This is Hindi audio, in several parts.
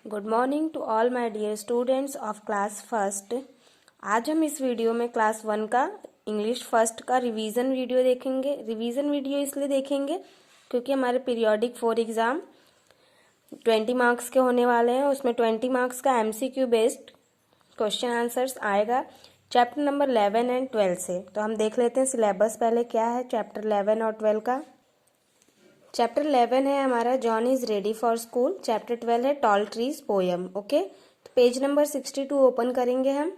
Good morning to all my dear students of class first. आज हम इस वीडियो में क्लास 1 का इंग्लिश फर्स्ट का रिवीजन वीडियो देखेंगे। रिवीजन वीडियो इसलिए देखेंगे क्योंकि हमारे पीरियोडिक 4 एग्ज़ाम 20 मार्क्स के होने वाले हैं। उसमें 20 मार्क्स का MCQ बेस्ड क्वेश्चन आंसर्स आएगा चैप्टर नंबर 11 एंड 12 से। तो हम देख लेते हैं सिलेबस पहले क्या है चैप्टर 11 और 12 का। चैप्टर 11 है हमारा John is ready for school. Chapter 12 है टॉल ट्रीज पोयम। ओके, तो पेज नंबर 62 ओपन करेंगे हम।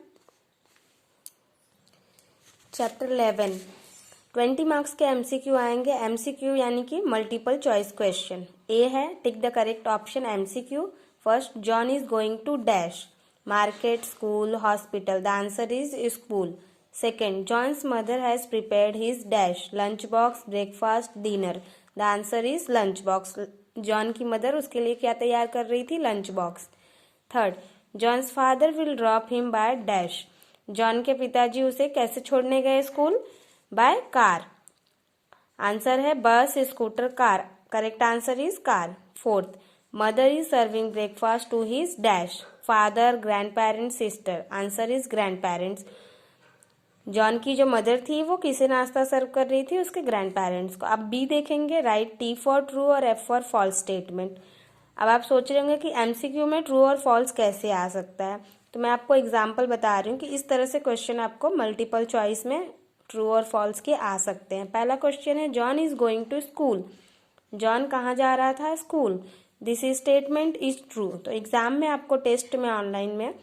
चैप्टर 11 20 मार्क्स के MCQ आएंगे। MCQ यानी कि मल्टीपल चॉइस क्वेश्चन। ए है tick the correct option MCQ। First, John is going to dash market, school, hospital. The answer is school. Second, John's mother has prepared his dash lunch box, breakfast, dinner. The answer is lunch box. John की मदर उसके लिए क्या तैयार कर रही थी? Lunch box. Third, John's father will drop him by dash. John के पिताजी उसे कैसे छोड़ने गए स्कूल? By car. आंसर है बस, scooter, car. Correct answer is car. Fourth, mother is serving breakfast to his dash father, grand parents, sister. Answer is grand parents. John की जो मदर थी वो किसे नाश्ता सर्व कर रही थी? उसके ग्रैंड पेरेंट्स को। अब बी देखेंगे, राइट T फॉर ट्रू और F फॉर फॉल्स स्टेटमेंट। अब आप सोच रहे होंगे कि MCQ में ट्रू और फॉल्स कैसे आ सकता है, तो मैं आपको एग्जाम्पल बता रही हूँ कि इस तरह से क्वेश्चन आपको मल्टीपल चॉइस में ट्रू और फॉल्स के आ सकते हैं। पहला क्वेश्चन है John is going to school. John कहाँ जा रहा था? School. This statement is true. तो एग्जाम में आपको टेस्ट में ऑनलाइन में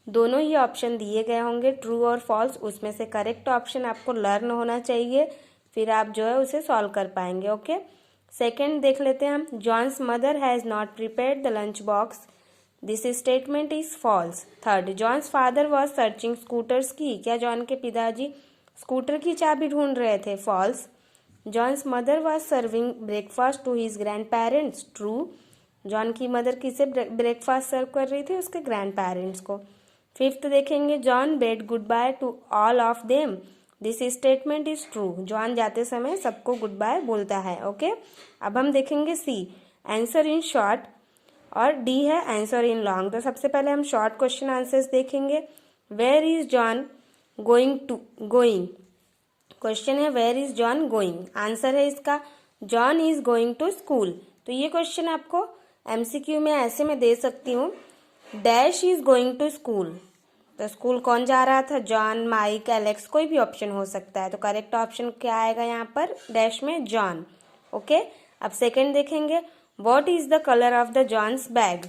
दोनों ही ऑप्शन दिए गए होंगे, ट्रू और फॉल्स। उसमें से करेक्ट ऑप्शन आपको लर्न होना चाहिए, फिर आप जो है उसे सॉल्व कर पाएंगे। ओके, सेकंड देख लेते हैं हम। Johns mother has not prepared the lunch box. This statement is false. Third, John's father was searching scooters की। क्या जॉन के पिताजी स्कूटर की चाबी ढूंढ रहे थे? False. Johns mother was serving breakfast to his grand parents. True. John की मदर किसे ब्रेकफास्ट सर्व कर रही थी? उसके ग्रैंड पेरेंट्स को। फिफ्थ देखेंगे, John bed good by two all of them. This statement is true. John जाते समय सबको गुड बाय बोलता है। ओके, अब हम देखेंगे सी, आंसर इन शॉर्ट, और डी है आंसर इन लॉन्ग। तो सबसे पहले हम शॉर्ट क्वेश्चन आंसर्स देखेंगे। Where is John going to? Going question है where is John going. Answer है इसका John is going to school. तो ये क्वेश्चन आपको MCQ में ऐसे में दे सकती हूँ, dash is going to school. तो स्कूल कौन जा रहा था? जॉन, माइक, एलेक्स, कोई भी ऑप्शन हो सकता है। तो करेक्ट ऑप्शन क्या आएगा यहाँ पर? डैश में जॉन। ओके, अब सेकंड देखेंगे, what is the colour of the Johns bag.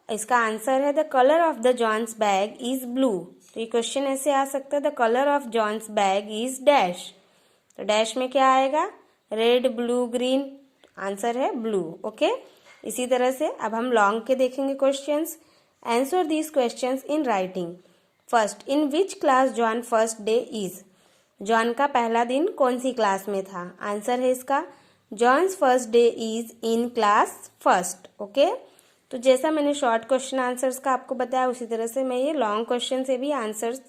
इसका आंसर है the colour of the Johns bag is blue. तो ये क्वेश्चन ऐसे आ सकता है, the colour of Johns bag is dash. तो डैश में क्या आएगा? Red, blue, green. आंसर है ब्लू। ओके, इसी तरह से अब हम लॉन्ग के देखेंगे questions. Answer these questions in writing. First, in which class John first day is. John का पहला दिन कौन सी क्लास में था? आंसर है इसका Johns first day is in class first. Okay, तो जैसा मैंने शॉर्ट क्वेश्चन आंसर्स का आपको बताया उसी तरह से मैं ये लॉन्ग क्वेश्चन से भी आंसर्स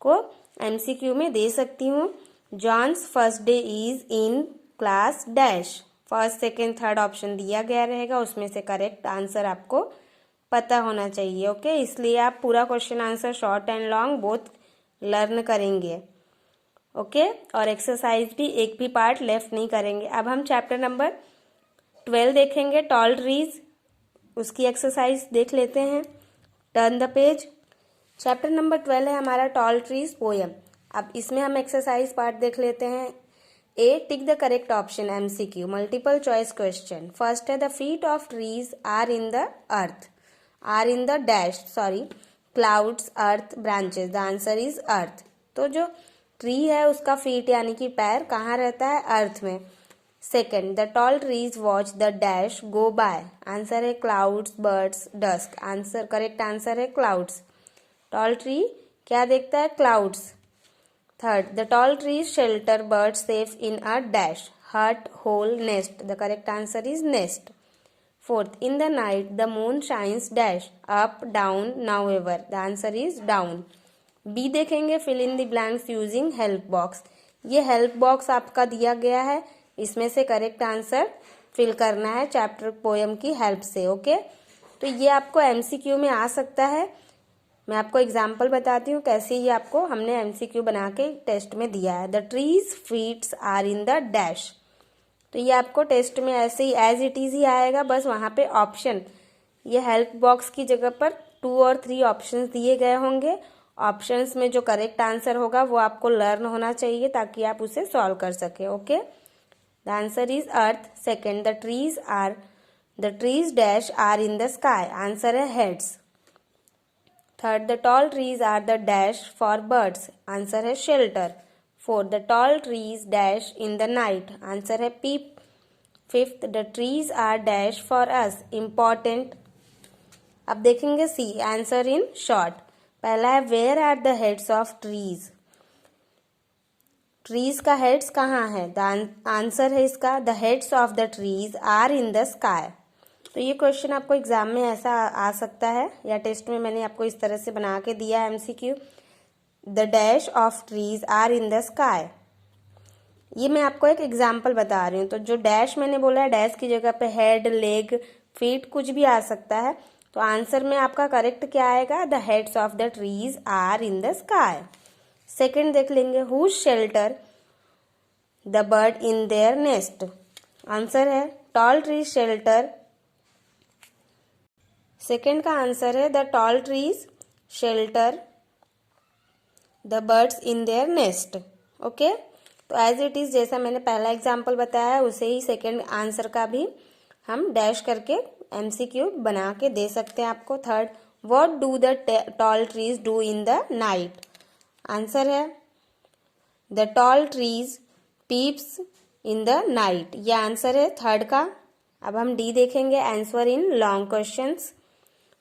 को MCQ में दे सकती हूँ। Johns first day is in class dash. First, second, third option दिया गया रहेगा, उसमें से करेक्ट आंसर आपको पता होना चाहिए। ओके, इसलिए आप पूरा question answer short and long both learn करेंगे। ओके, और एक्सरसाइज भी एक भी पार्ट लेफ्ट नहीं करेंगे। अब हम चैप्टर नंबर 12 देखेंगे, टॉल ट्रीज। उसकी एक्सरसाइज देख लेते हैं। Turn the page. Chapter number 12 है हमारा टॉल ट्रीज पोयम। अब इसमें हम एक्सरसाइज पार्ट देख लेते हैं। A, tick the correct option MCQ multiple choice question. First है the feet of trees are in the earth. Are in the dash, sorry, clouds, earth, branches. The answer is earth. तो जो ट्री है उसका फीट यानी कि पैर कहाँ रहता है? अर्थ में। Second, the tall trees watch the dash go by. Answer है clouds, birds, dusk. Answer correct answer है क्लाउड्स। टॉल ट्री क्या देखता है? Clouds. Third, the tall trees shelter bird safe in a dash hut, hole, nest. The correct answer is nest. Fourth, in the night the moon shines dash up, down, now ever. The answer is down. B देखेंगे, fill in the blanks using help box. ये हेल्प बॉक्स आपका दिया गया है, इसमें से करेक्ट आंसर फिल करना है चैप्टर पोयम की हेल्प से। ओके, तो ये आपको एमसीक्यू में आ सकता है। मैं आपको एग्जाम्पल बताती हूँ कैसे ये आपको हमने एमसीक्यू बना के टेस्ट में दिया है। The trees feats are in the dash. तो ये आपको टेस्ट में ऐसे ही एज इट इज ही आएगा, बस वहाँ पे ऑप्शन, ये हेल्प बॉक्स की जगह पर 2 और 3 ऑप्शंस दिए गए होंगे। ऑप्शंस में जो करेक्ट आंसर होगा वो आपको लर्न होना चाहिए ताकि आप उसे सॉल्व कर सके। Okay, the answer is earth. Second, the trees dash are in the sky. Answer है heads. Third, the tall trees are the dash for birds. Answer है shelter. Fourth, the tall trees dash in the night. Answer है peep. Fifth, the trees are dash for us, important. अब देखेंगे सी, आंसर इन शॉर्ट। पहला है where are the heads of trees. Trees का हेड्स कहाँ है? द आंसर है इसका the heads of the trees are in the sky. तो ये क्वेश्चन आपको एग्जाम में ऐसा आ सकता है, या टेस्ट में मैंने आपको इस तरह से बना के दिया है MCQ. The dash of trees are in the sky. ये मैं आपको एक एग्जाम्पल बता रही हूँ। तो जो डैश मैंने बोला है, डैश की जगह पे हेड, लेग, फीट कुछ भी आ सकता है। तो आंसर में आपका करेक्ट क्या आएगा? The heads of the trees are in the sky. Second देख लेंगे, whose shelter the bird in their nest. Answer है टॉल ट्री शेल्टर। सेकेंड का आंसर है the tall trees shelter the birds in their nest. Okay, तो एज इट इज जैसा मैंने पहला एग्जाम्पल बताया है उसे ही सेकेंड आंसर का भी हम डैश करके एमसीक्यू बना के दे सकते हैं आपको। Third, what do the tall trees do in the night. Answer है the tall trees peeps in the night. ये आंसर है थर्ड का। अब हम डी देखेंगे, answer in long questions.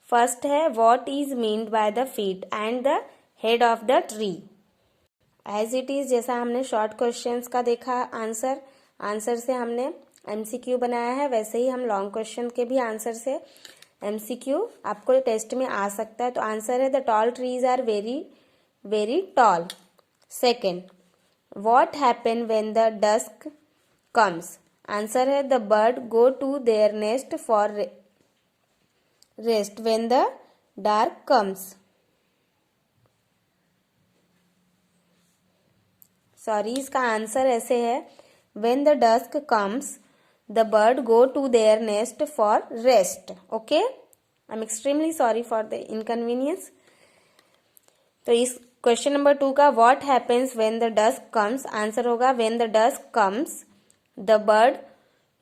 First है what is meant by the feet and the head of the tree. As it is जैसा हमने शॉर्ट क्वेश्चंस का देखा आंसर से हमने एमसीक्यू बनाया है, वैसे ही हम लॉन्ग क्वेश्चन के भी आंसर से एमसीक्यू आपको टेस्ट में आ सकता है। तो आंसर है the tall trees are very very tall. Second, what happen when the dusk comes. Answer है the bird go to their nest for rest when the dark comes. Sorry, इसका आंसर ऐसे है when the dusk comes the bird go to their nest for rest. Okay, I am extremely sorry for the inconvenience. तो इस क्वेश्चन नंबर 2 का what happens when the dusk comes, answer होगा when the dusk comes the bird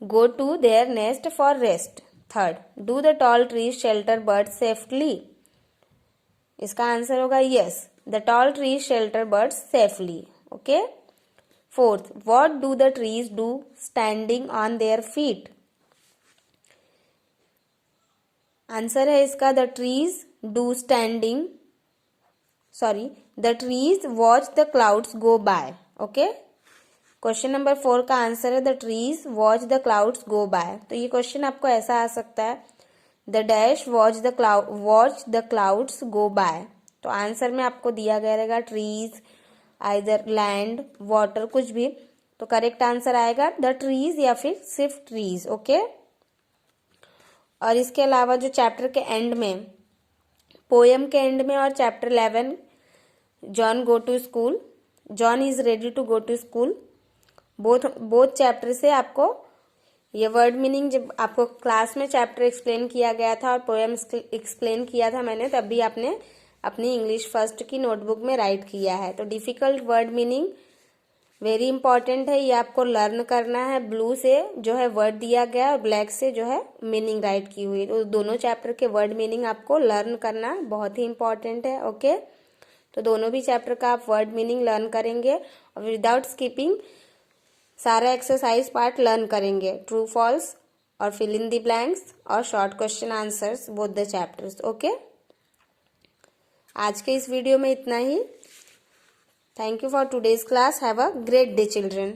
go to their nest for rest. Third, do the tall trees shelter bird safely. इसका आंसर होगा yes, the tall trees shelter bird safely. Okay, fourth, what do the trees do standing on their feet. Answer है इसका the trees do standing, sorry, the trees watch the clouds go bye. Okay, question number 4 का आंसर है the trees watch the clouds go bye. तो ये क्वेश्चन आपको ऐसा आ सकता है the dash watch the clouds go bye. तो आंसर में आपको दिया गया रहेगा ट्रीज, आइदर लैंड, वाटर, कुछ भी। तो करेक्ट आंसर आएगा द ट्रीज या फिर सिर्फ ट्रीज। ओके, और इसके अलावा जो चैप्टर के एंड में, पोएम के एंड में और chapter 11 John is ready to go to school, both chapter से आपको ये वर्ड मीनिंग, जब आपको क्लास में चैप्टर एक्सप्लेन किया गया था और पोएम एक्सप्लेन किया था मैंने, तब भी आपने अपनी इंग्लिश फर्स्ट की नोटबुक में राइट किया है। तो difficult word meaning very important है, ये आपको लर्न करना है। ब्लू से जो है वर्ड दिया गया और ब्लैक से जो है मीनिंग राइट की हुई। तो दोनों चैप्टर के वर्ड मीनिंग आपको लर्न करना बहुत ही इंपॉर्टेंट है। ओके, तो दोनों भी चैप्टर का आप वर्ड मीनिंग लर्न करेंगे और विदाउट स्किपिंग सारा एक्सरसाइज पार्ट लर्न करेंगे, ट्रू फॉल्स और फिल इन द ब्लैंक्स और short question answers, both the chapters. Okay, आज के इस वीडियो में इतना ही। Thank you for today's class. Have a great day children.